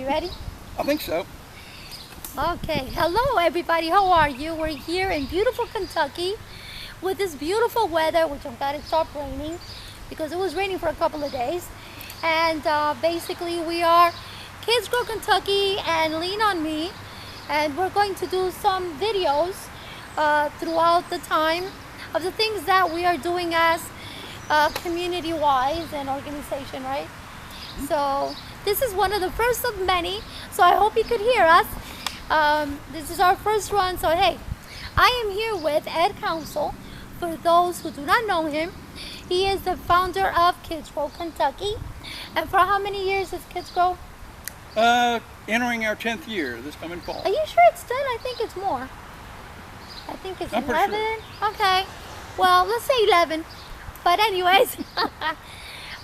you ready? I think so. Okay, hello everybody, how are you? We're here in beautiful Kentucky with this beautiful weather, which I'm glad it stopped raining because it was raining for a couple of days. And basically we are Kids Grow Kentucky and Lean On Me, and we're going to do some videos throughout the time of the things that we are doing as community-wise and organization, right? So this is one of the first of many, so I hope you could hear us. This is our first run, so hey, I am here with Ed Council. For those who do not know him, he is the founder of Kids Grow Kentucky. And for how many years is Kids Grow? Entering our 10th year this coming fall. Are you sure it's 10? I think it's more. I think it's 11. Sure. Okay, well, let's say 11. But anyways,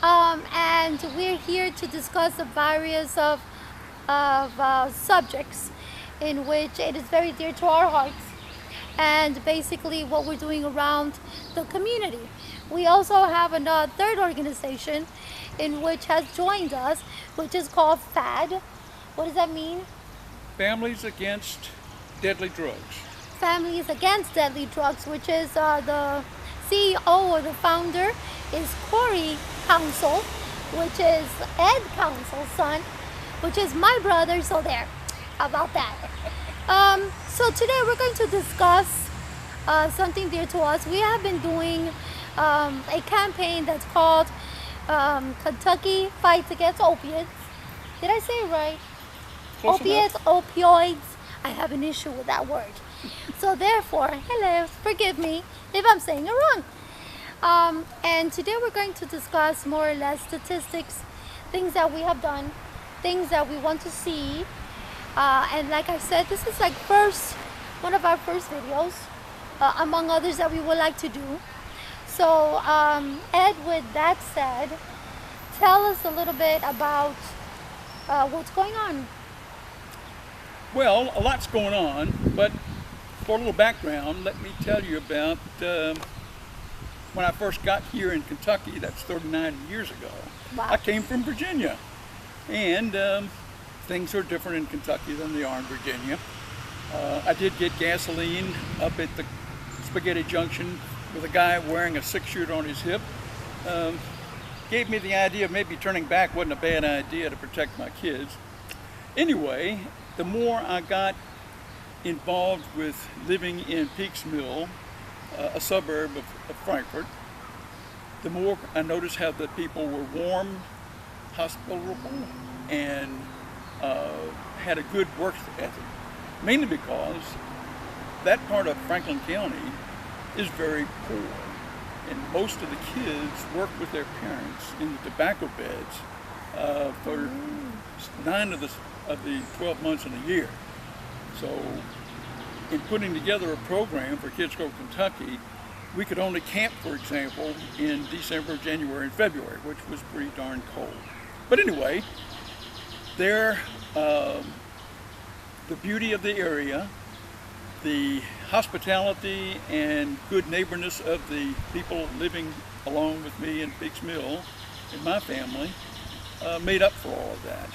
and we're here to discuss the various of subjects in which it is very dear to our hearts, and basically what we're doing around the community. We also have a third organization in which has joined us, which is called FAD. What does that mean? Families Against Deadly Drugs. Families Against Deadly Drugs, which is the CEO or the founder is Corey Council, which is Ed Council's son, which is my brother, so there. How about that? So today we're going to discuss something dear to us. We have been doing a campaign that's called Kentucky Fights Against Opiates. Did I say it right? Opioids. I have an issue with that word. So therefore, hello, forgive me if I'm saying it wrong. And today we're going to discuss more or less statistics, things that we have done, things that we want to see. And like I said, this is like one of our first videos, among others that we would like to do. So Ed, with that said, tell us a little bit about what's going on. Well, a lot's going on, but for a little background, let me tell you about when I first got here in Kentucky. That's 39 years ago. Wow. I came from Virginia, and things are different in Kentucky than they are in Virginia. I did get gasoline up at the Spaghetti Junction with a guy wearing a 6-shooter on his hip. Gave me the idea of maybe turning back wasn't a bad idea to protect my kids. Anyway, the more I got involved with living in Peaks Mill, a suburb of Frankfort, the more I noticed how the people were warm, hospitable, and had a good work ethic. Mainly because that part of Franklin County is very poor, and most of the kids work with their parents in the tobacco beds for 9 of the 12 months in a year. So in putting together a program for Kids Grow Kentucky, we could only camp, for example, in December, January, and February, which was pretty darn cold. But anyway, the beauty of the area, the hospitality and good neighborness of the people living along with me in Peaks Mill and my family made up for all of that.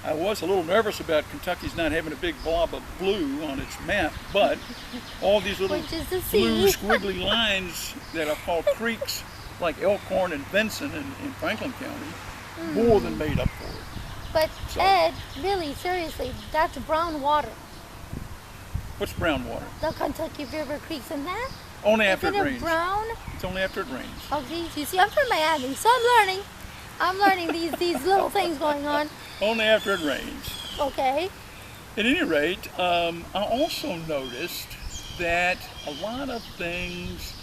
I was a little nervous about Kentucky's not having a big blob of blue on its map, but all these little blue squiggly lines that are called creeks, like Elkhorn and Benson in Franklin County, more than made up for it. But so, Ed, really, seriously, that's brown water. What's brown water? The Kentucky River creeks in that? Only after it rains. Brown? It's only after it rains. Oh, geez, you see, I'm from Miami, so I'm learning these little things going on. Only after it rains. Okay. At any rate, I also noticed that a lot of things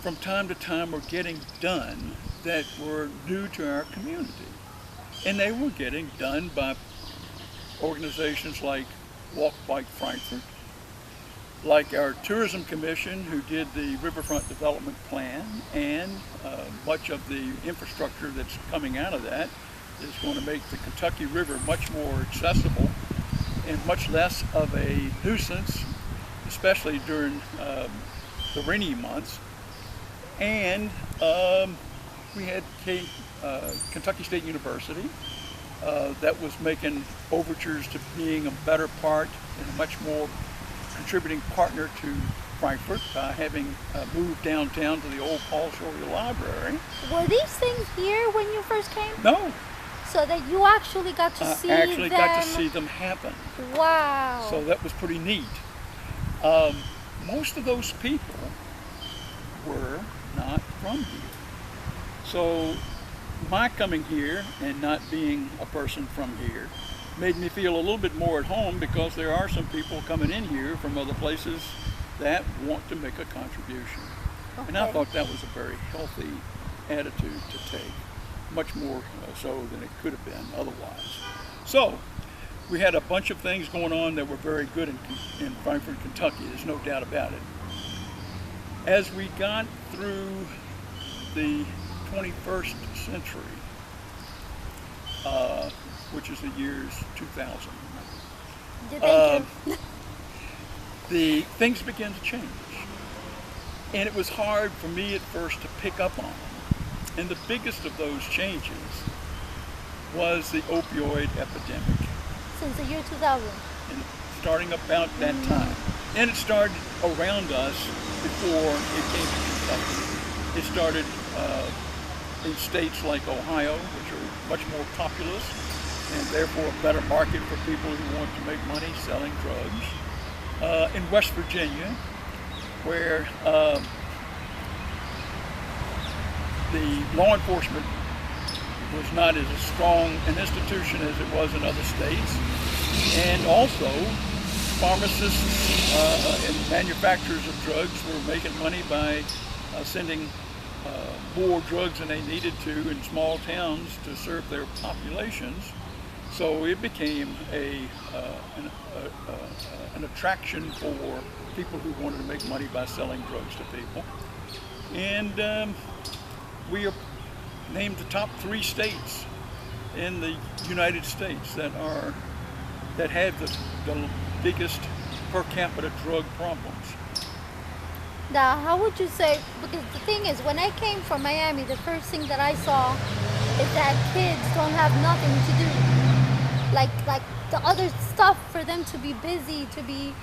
from time to time were getting done that were new to our community. And they were getting done by organizations like Walk Bike Frankfort, like our Tourism Commission, who did the Riverfront Development Plan, and much of the infrastructure that's coming out of that is going to make the Kentucky River much more accessible and much less of a nuisance, especially during the rainy months. And we had Kentucky State University, that was making overtures to being a better part and a much more contributing partner to Frankfurt by having moved downtown to the old Paul Shorey Library. Were these things here when you first came? No. So that you actually got to see them? I actually got to see them happen. Wow. So that was pretty neat. Most of those people were not from here. So my coming here and not being a person from here made me feel a little bit more at home, because there are some people coming in here from other places that want to make a contribution. Okay. And I thought that was a very healthy attitude to take, much more so than it could have been otherwise. So we had a bunch of things going on that were very good in Frankfort, Kentucky, there's no doubt about it. As we got through the 21st century, which is the years 2000, the things began to change. And it was hard for me at first to pick up on them. And the biggest of those changes was the opioid epidemic. Since the year 2000? And starting about that time. And it started around us before it came to Kentucky. It started in states like Ohio, which are much more populous, and therefore a better market for people who want to make money selling drugs. In West Virginia, where the law enforcement was not as strong an institution as it was in other states, and also pharmacists and manufacturers of drugs were making money by sending more drugs than they needed to in small towns to serve their populations. So it became an attraction for people who wanted to make money by selling drugs to people. And we are named the top 3 states in the United States that have the biggest per capita drug problems. Now, how would you say, because the thing is, when I came from Miami, the first thing that I saw is that kids don't have nothing to do. Like the other stuff for them to be busy, to be,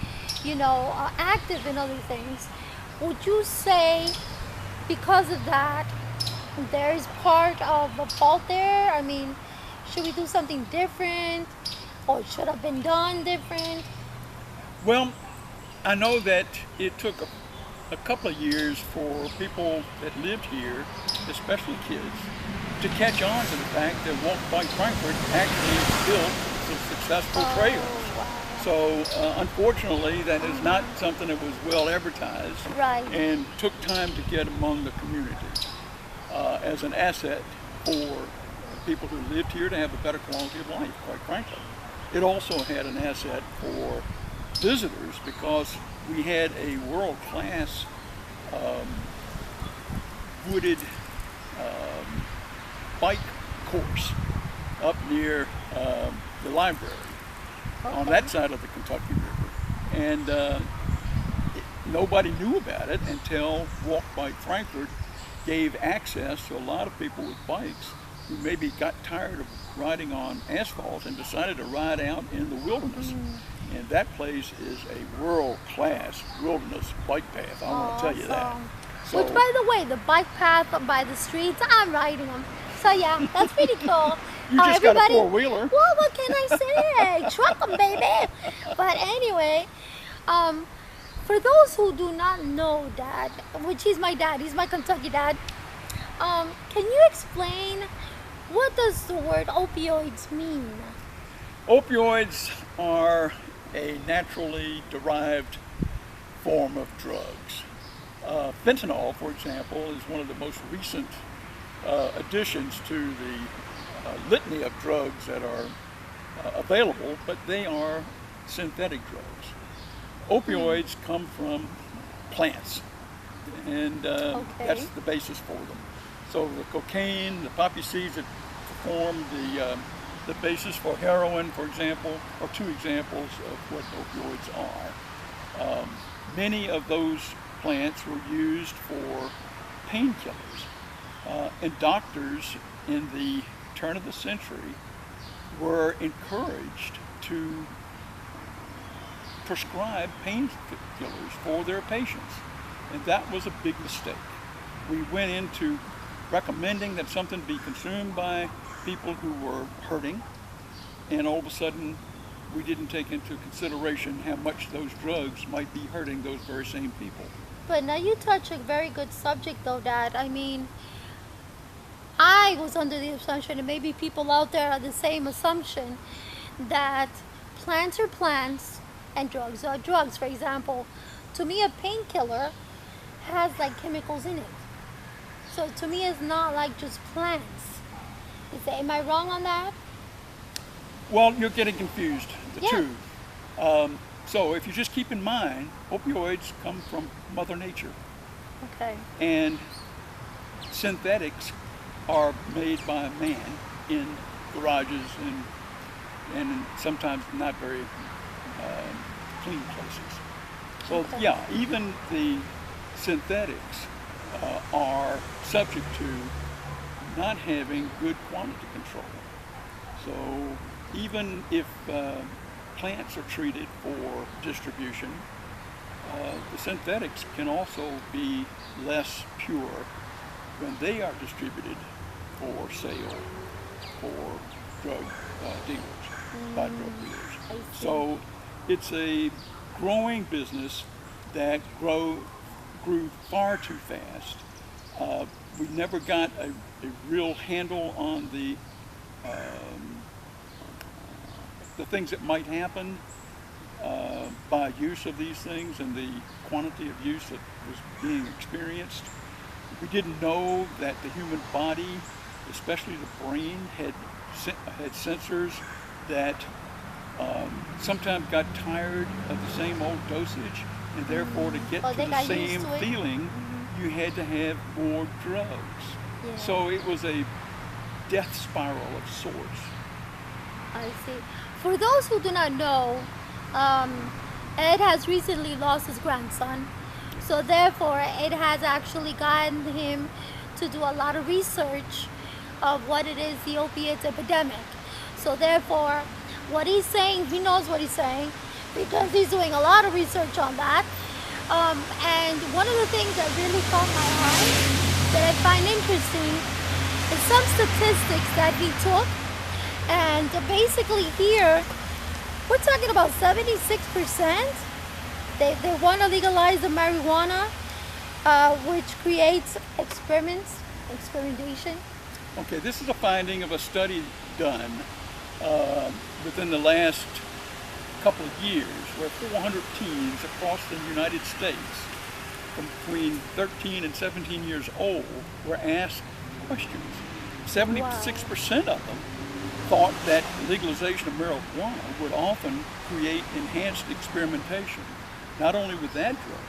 active in other things. Would you say, because of that, there is part of a fault there? I mean, should we do something different, or it should have been done different? Well, I know that it took a couple of years for people that lived here, especially kids, to catch on to the fact that Walk Bike Frankfurt actually built some successful trails. Wow. So unfortunately, that is not something that was well advertised, right, and took time to get among the community as an asset for people who lived here to have a better quality of life, quite frankly. It also had an asset for visitors, because we had a world-class wooded bike course up near the library, okay, on that side of the Kentucky River. And nobody knew about it until Walk Bike Frankfurt gave access to a lot of people with bikes who maybe got tired of riding on asphalt and decided to ride out in the wilderness. And that place is a world-class wilderness bike path, I want to tell you that. So, which, by the way, the bike path by the streets, I'm riding them. So yeah, that's pretty cool. You just got a 4-wheeler. Well, what can I say? Truck 'em, baby. But anyway, for those who do not know Dad, which he's my dad, he's my Kentucky dad, can you explain, what does the word opioids mean? Opioids are a naturally derived form of drugs. Fentanyl, for example, is one of the most recent additions to the litany of drugs that are available, but they are synthetic drugs. Opioids come from plants, and okay, that's the basis for them. So the cocaine, the poppy seeds that form the basis for heroin, for example, are 2 examples of what opioids are. Many of those plants were used for painkillers, and doctors in the turn of the century were encouraged to prescribe painkillers for their patients. And that was a big mistake. We went into recommending that something be consumed by people who were hurting, and all of a sudden we didn't take into consideration how much those drugs might be hurting those very same people. But now you touch a very good subject though, Dad. I mean, I was under the assumption, and maybe people out there are the same assumption, that plants are plants and drugs are drugs. For example, to me a painkiller has like chemicals in it. So to me it's not like just plants. Am I wrong on that? Well, you're getting confused, the Yeah. two. So if you just keep in mind, opioids come from Mother Nature, Okay. and synthetics are made by man in garages and sometimes not very clean places. So Okay. yeah, even the synthetics are subject to not having good quantity control. So even if plants are treated for distribution, the synthetics can also be less pure when they are distributed for sale for drug dealers, by drug dealers. I see. So it's a growing business that grew far too fast. We never got a real handle on the things that might happen by use of these things and the quantity of use that was being experienced. We didn't know that the human body, especially the brain, had sensors that sometimes got tired of the same old dosage, and therefore to get to they the got same used to it. feeling, you had to have more drugs. Yeah. So it was a death spiral of sorts. I see. For those who do not know, Ed has recently lost his grandson. So therefore, it has actually gotten him to do a lot of research of what it is, the opiates epidemic. So therefore, what he's saying, he knows what he's saying because he's doing a lot of research on that. And one of the things that really caught my eye, that I find interesting, is some statistics that he took. And basically here, we're talking about 76%. They want to legalize the marijuana, which creates experimentation. Okay, this is a finding of a study done within the last couple of years, where 400 teens across the United States, from between 13 and 17 years old, were asked questions. 76% of them thought that legalization of marijuana would often create enhanced experimentation, not only with that drug,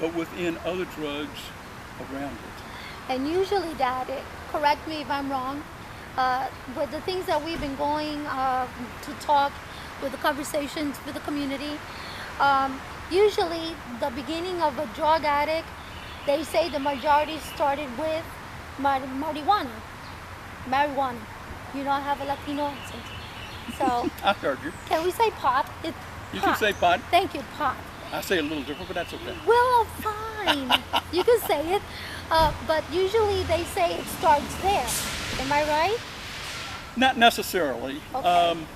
but within other drugs around it. And usually, Dad, correct me if I'm wrong, with the things that we've been going to talk with the conversations with the community, usually the beginning of a drug addict, they say the majority started with marijuana. You know, I have a Latino accent. So, I heard you. can we say pot? It's You pot. can say pot. Thank you, pot. I say it a little different, but that's okay. Well, fine. You can say it. But usually they say it starts there. Am I right? Not necessarily. Okay.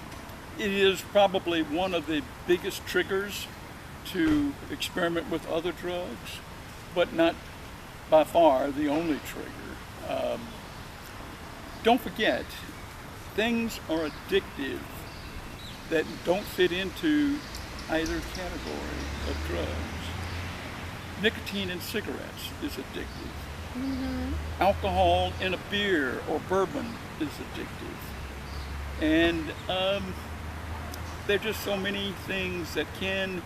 It is probably one of the biggest triggers to experiment with other drugs, but not by far the only trigger. Don't forget, things are addictive that don't fit into either category of drugs. Nicotine in cigarettes is addictive. Mm-hmm. Alcohol in a beer or bourbon is addictive. And there are just so many things that can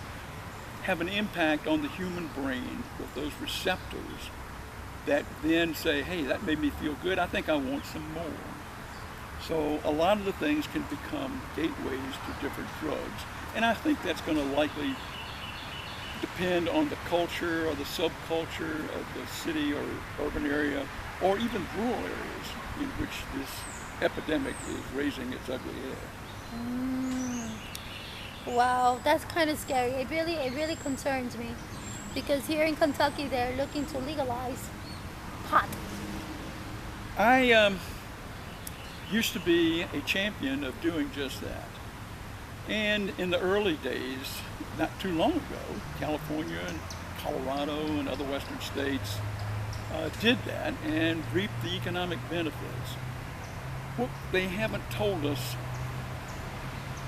have an impact on the human brain with those receptors that then say, hey, that made me feel good, I think I want some more. So a lot of the things can become gateways to different drugs. And I think that's going to likely depend on the culture or the subculture of the city or urban area, or even rural areas in which this epidemic is raising its ugly head. Wow, that's kind of scary. It really concerns me, because here in Kentucky they're looking to legalize pot. I used to be a champion of doing just that. And in the early days, not too long ago, California and Colorado and other western states did that and reaped the economic benefits. What they haven't told us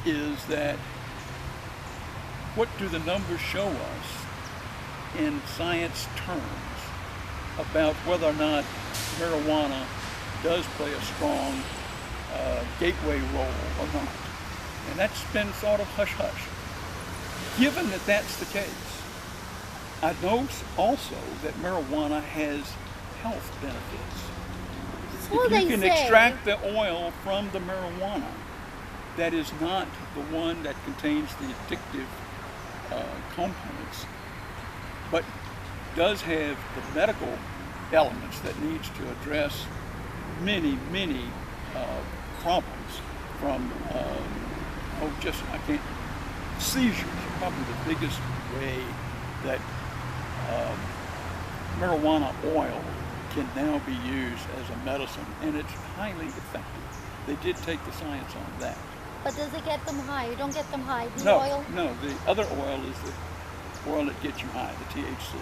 is that what do the numbers show us in science terms about whether or not marijuana does play a strong gateway role or not. And that's been sort of hush-hush. Given that that's the case, I know also that marijuana has health benefits. So If they you can say. extract the oil from the marijuana, that is not the one that contains the addictive components, but does have the medical elements that needs to address many problems from seizures are probably the biggest way that marijuana oil can now be used as a medicine, and it's highly effective. They did take the science on that. But does it get them high? You don't get them high. The No, oil? no, the other oil is the oil that gets you high, the THC.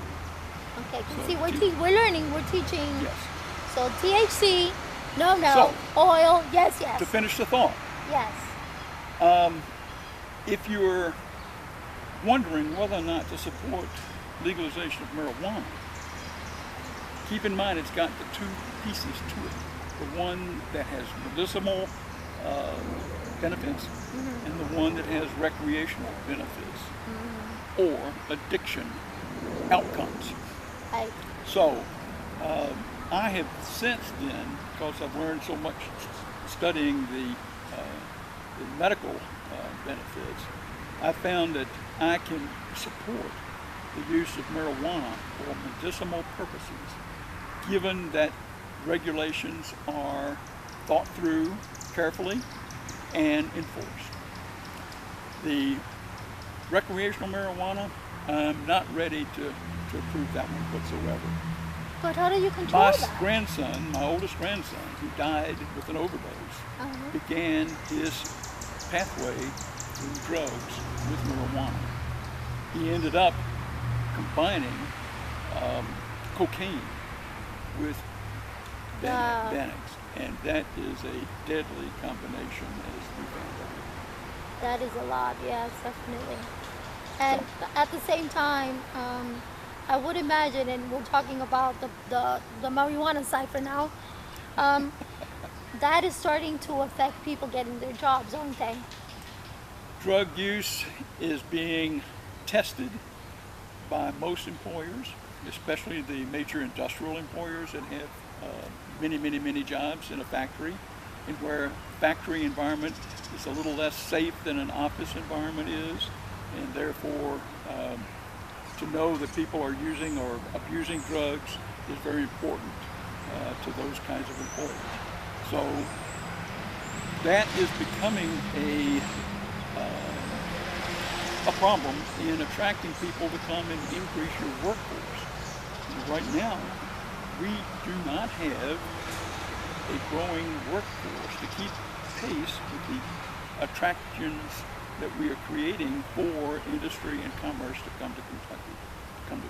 Okay, So see, T- we're learning, we're teaching. Yes. So THC, no. So- Oil, yes. To finish the thought, Yes. if you're wondering whether or not to support legalization of marijuana, keep in mind it's got the two pieces to it. The one that has medicinal benefits and the one that has recreational benefits or addiction outcomes. Right. So I have since then, because I've learned so much studying the medical benefits, I found that I can support the use of marijuana for medicinal purposes, given that regulations are thought through carefully and enforced. The recreational marijuana, I'm not ready to approve that one whatsoever. But how do you control My that? grandson, my oldest grandson, who died with an overdose, began his pathway through drugs with marijuana. He ended up combining cocaine with Wow. Xanax, and that is a deadly combination as we found out. That is a lot, yes, definitely. And at the same time, I would imagine, and we're talking about the marijuana side for now, that is starting to affect people getting their jobs, aren't they? Drug use is being tested by most employers, especially the major industrial employers that have many jobs in a factory, and where factory environment is a little less safe than an office environment is, and therefore to know that people are using or abusing drugs is very important to those kinds of employers. So that is becoming a problem in attracting people to come and increase your workforce. And right now, we do not have a growing workforce to keep pace with the attractions that we are creating for industry and commerce to come to Kentucky, to come to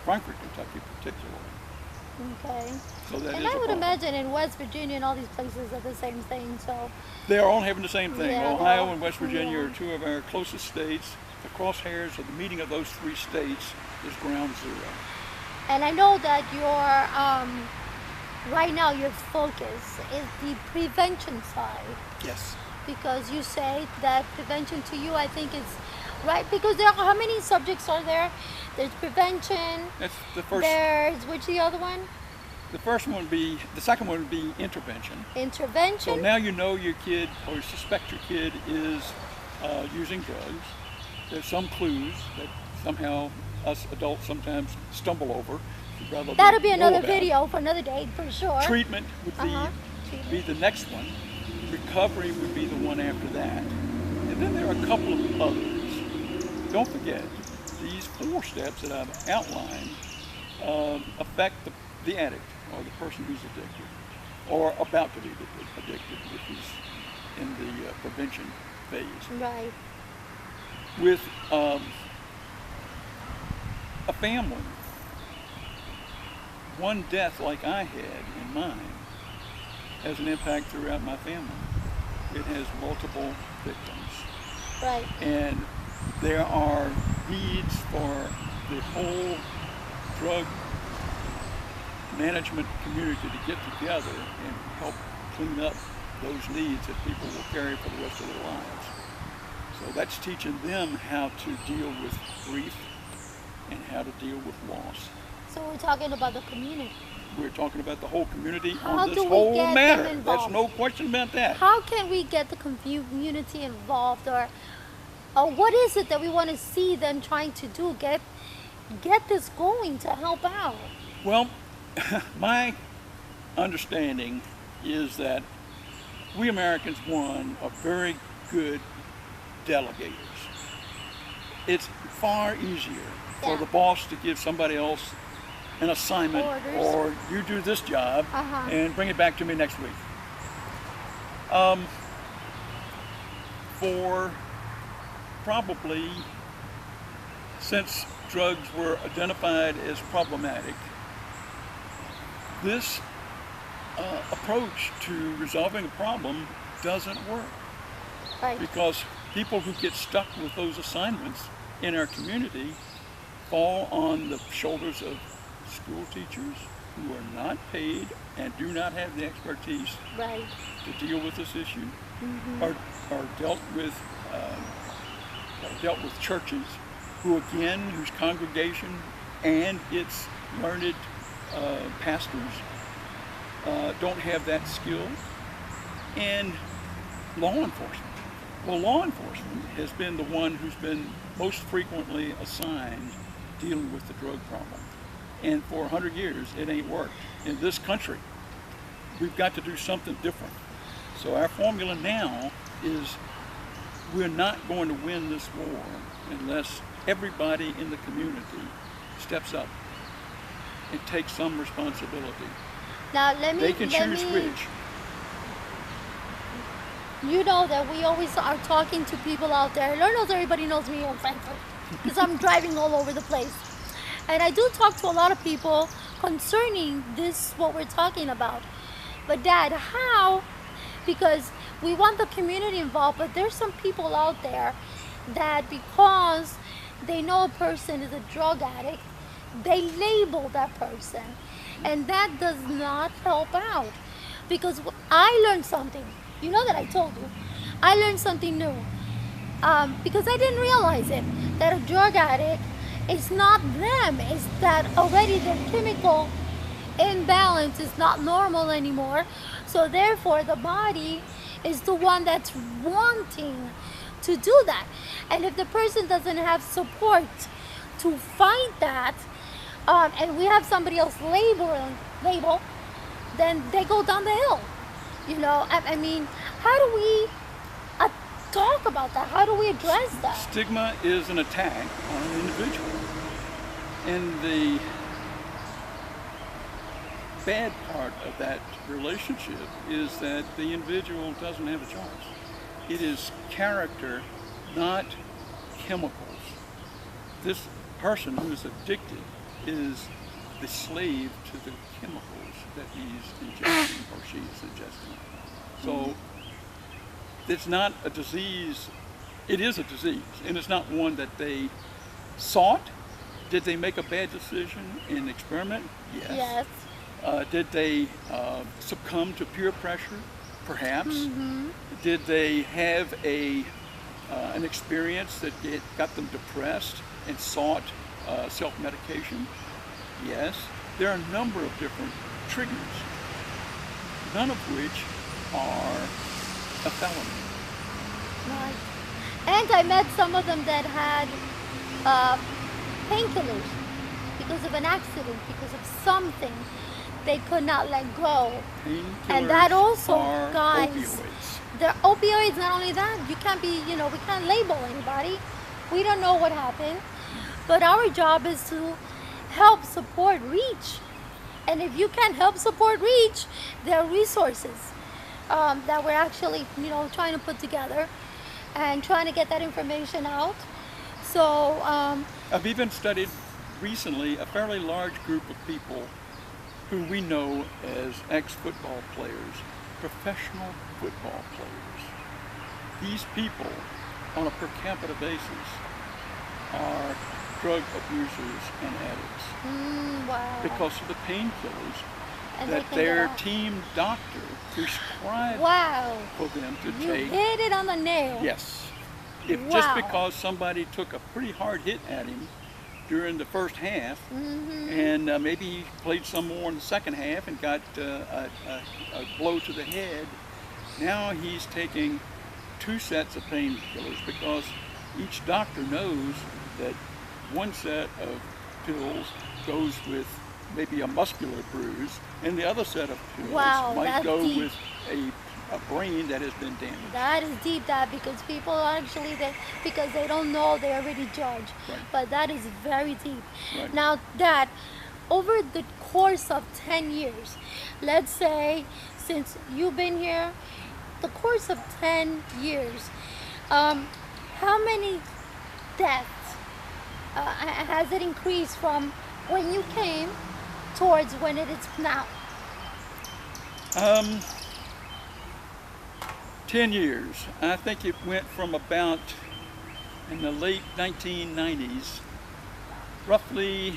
Frankfort, Kentucky particularly. Okay. So that And is I a would problem. imagine in West Virginia and all these places are the same thing, so. They are all having the same thing. Yeah, Ohio well, and West Virginia yeah. are two of our closest states. The crosshairs of the meeting of those three states is ground zero. And I know that right now your focus is the prevention side, Yes. because you say that prevention to you, I think, is right, because there are, how many subjects are there? There's prevention, That's the first. there's, which the other one? The first one would be, the second one would be intervention. So Intervention. now you know your kid, or suspect your kid is using drugs. There's some clues that somehow us adults sometimes stumble over. Rather than That'll be know another about. video for another day for sure. Treatment would be Treatment. the next one. recovery would be the one after that. And then there are a couple of others. Don't forget, these 4 steps that I've outlined affect the addict or the person who's addicted or about to be addicted if he's in the prevention phase. Right. With a family, one death like I had in mine has an impact throughout my family. It has multiple victims. Right. And there are needs for the whole drug management community to get together and help clean up those needs that people will carry for the rest of their lives. So that's teaching them how to deal with grief and how to deal with loss. So we're talking about the community. We're talking about the whole community How on this do we whole get them matter. There's involved? no question about that. How can we get the community involved, or what is it that we want to see them trying to do? Get this going to help out. Well, my understanding is that we Americans, one, are very good delegators. It's far easier for the boss to give somebody else an assignment, Orders. or you do this job and bring it back to me next week. For probably, since drugs were identified as problematic, this approach to resolving a problem doesn't work. Right. Because people who get stuck with those assignments in our community fall on the shoulders of school teachers who are not paid and do not have the expertise Right. to deal with this issue, or dealt with churches whose congregation and its learned pastors don't have that skill, and law enforcement. Well, law enforcement has been the one who's been most frequently assigned dealing with the drug problem. And for 100 years, it ain't worked. In this country, we've got to do something different. So our formula now is we're not going to win this war unless everybody in the community steps up and takes some responsibility. Now They can choose which. You know that we always are talking to people out there. Lord knows everybody knows me in Frankfurt because I'm driving all over the place. And I do talk to a lot of people concerning this, what we're talking about. But Dad, how? Because we want the community involved, but there's some people out there that because they know a person is a drug addict, they label that person. And that does not help out. Because I learned something. You know that I told you. I learned something new. Because I didn't realize it. That a drug addict is not them. It's that already their chemical imbalance is not normal anymore. So therefore the body is the one that's wanting to do that. And if the person doesn't have support to fight that, and we have somebody else label, then they go down the hill. You know, I mean, how do we talk about that? How do we address that? Stigma is an attack on an individual. And the bad part of that relationship is that the individual doesn't have a choice. It is character, not chemicals. This person who is addicted is the slave to the chemicals that he's ingesting or she is ingesting. So it's not a disease, it is a disease, and it's not one that they sought. Did they make a bad decision in experiment? Yes. Yes. Did they succumb to peer pressure? Perhaps. Did they have an experience that got them depressed and sought self-medication? Yes. There are a number of different triggers, none of which are a felony. Right. And I met some of them that had painkillers because of an accident, because of something they could not let go. Painkillers And that also, are guys, opioids. the opioids, not only that, you can't be, we can't label anybody. We don't know what happened. But our job is to help support REACH. And if you can help support REACH, there are resources that we're actually, trying to put together and trying to get that information out. So I've even studied recently a fairly large group of people who we know as ex-football players, professional football players. These people, on a per capita basis, are drug abusers and addicts wow. because of the painkillers And that they can their get off. team doctor prescribed Wow. for them to You take. hit it on the nail. Yes. If Wow. just because somebody took a pretty hard hit at him during the first half, and maybe he played some more in the second half and got a blow to the head, now he's taking 2 sets of painkillers because each doctor knows that one set of pills goes with maybe a muscular bruise, and the other set of pills Wow, might that's go deep. with a brain that has been damaged. That is deep, that, because people actually, because they don't know, they already judge. Right. But that is very deep. Right. Now, Dad, over the course of 10 years, let's say, since you've been here, the course of 10 years, how many deaths has it increased from when you came towards when it is now? 10 years. I think it went from about, in the late 1990s, roughly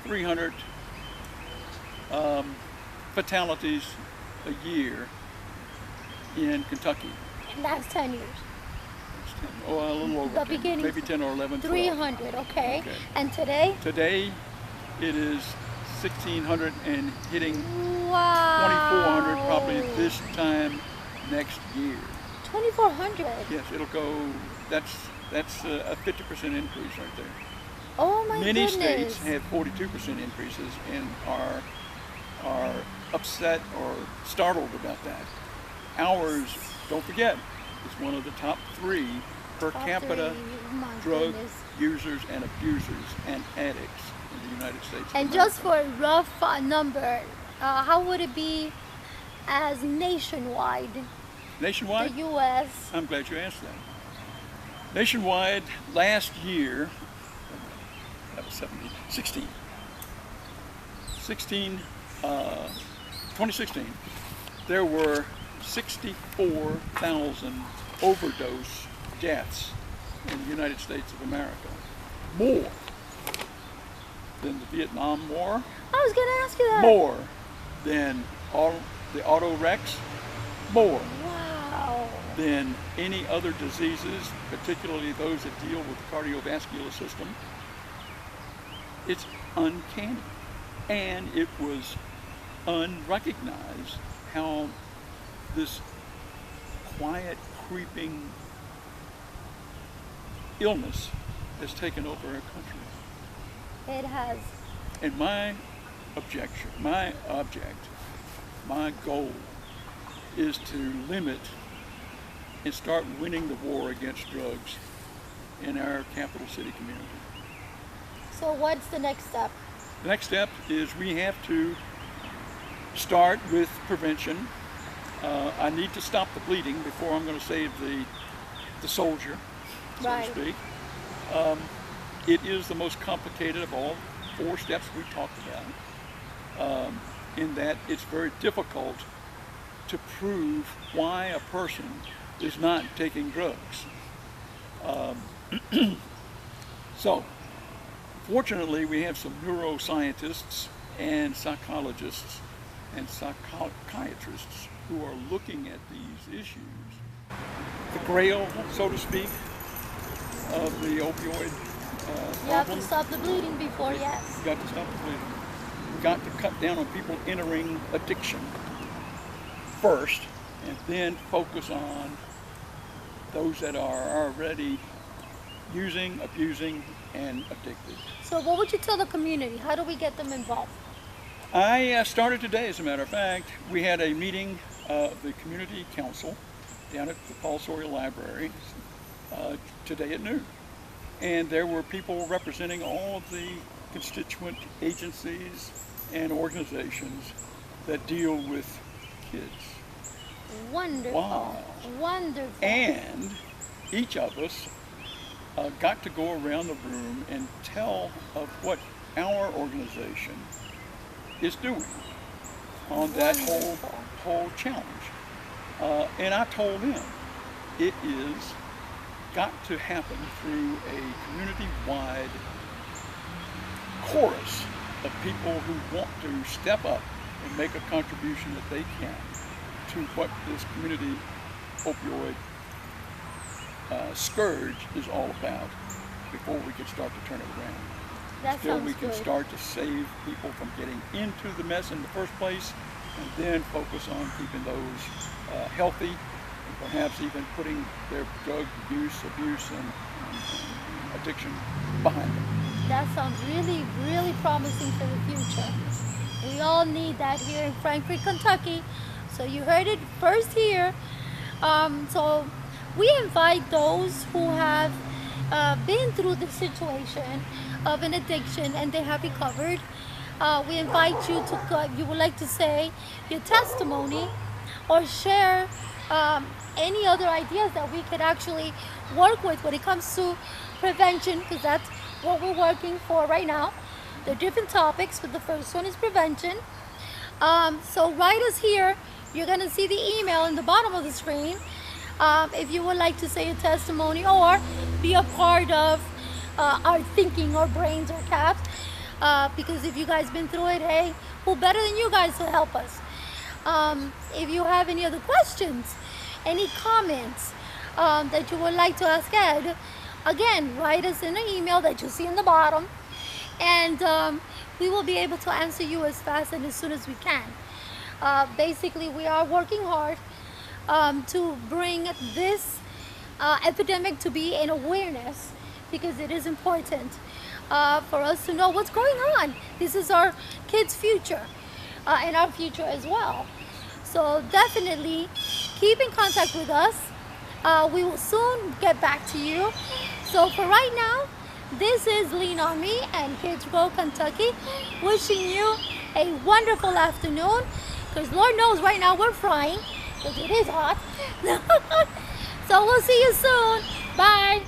300 fatalities a year in Kentucky. And that's 10 years. Oh, a little over The 10, beginning, maybe 10 or 11, 12. 300, okay. Okay. And today? Today, it is 1,600 and hitting Wow. 2,400 probably this time next year. 2,400. Yes, it'll go, that's a 50% increase right there. Oh my Many goodness. states have 42% increases and are upset or startled about that. Ours, don't forget, is one of the top 3 per Top capita 3. My drug goodness. users and abusers and addicts in the United States of And America. just for a rough number, how would it be as nationwide? Nationwide? The U.S. I'm glad you asked that. Nationwide, last year, that was 16, 2016, there were 64,000 overdose deaths in the United States of America. More than the Vietnam War, I was going to ask you that. more than the auto wrecks, more Wow. than any other diseases, particularly those that deal with the cardiovascular system. It's uncanny. And it was unrecognized how this quiet, creeping illness has taken over our country. It has. And my goal is to limit and start winning the war against drugs in our capital city community. So what's the next step? The next step is we have to start with prevention. I need to stop the bleeding before I'm going to save the soldier, so Right. to speak. It is the most complicated of all 4 steps we talked about, in that it's very difficult to prove why a person is not taking drugs. So, fortunately, we have some neuroscientists and psychologists and psychiatrists who are looking at these issues. The grail, so to speak, of the opioid You have to problem. stop the bleeding before, yes. You've got to stop the bleeding. You've got to cut down on people entering addiction first, and then focus on those that are already using, abusing, and addicted. So what would you tell the community? How do we get them involved? I started today, as a matter of fact. We had a meeting of the community council down at the Paul Sawyer Library today at noon. And there were people representing all of the constituent agencies and organizations that deal with kids. Wonderful. Wow. Wonderful. And each of us got to go around the room and tell of what our organization is doing on that whole challenge. And I told them it is got to happen through a community-wide chorus of people who want to step up and make a contribution that they can to what this community opioid scourge is all about before we can start to turn it around. That Till sounds we can good. start to save people from getting into the mess in the first place, and then focus on keeping those healthy, and perhaps even putting their drug abuse, and addiction behind them. That sounds really, really promising for the future. We all need that here in Frankfort, Kentucky. So you heard it first here. So we invite those who have been through the situation of an addiction and they have recovered. We invite you to, if you would like to say your testimony or share any other ideas that we could actually work with when it comes to prevention, because that's what we're working for right now. There are different topics, but the first one is prevention. So write us here. You're going to see the email in the bottom of the screen. If you would like to say a testimony or be a part of our thinking or brains or caps, because if you guys been through it, hey, who better than you guys to help us? If you have any other questions, any comments that you would like to ask Ed, again, write us in an email that you see in the bottom, and we will be able to answer you as fast and as soon as we can. Basically, we are working hard to bring this epidemic to be an awareness, because it is important for us to know what's going on. This is our kids' future and our future as well. So definitely keep in contact with us. We will soon get back to you. So for right now, this is Lean On Me and Kids Grow Kentucky, wishing you a wonderful afternoon, because Lord knows right now we're frying, because it is hot. So we'll see you soon. Bye.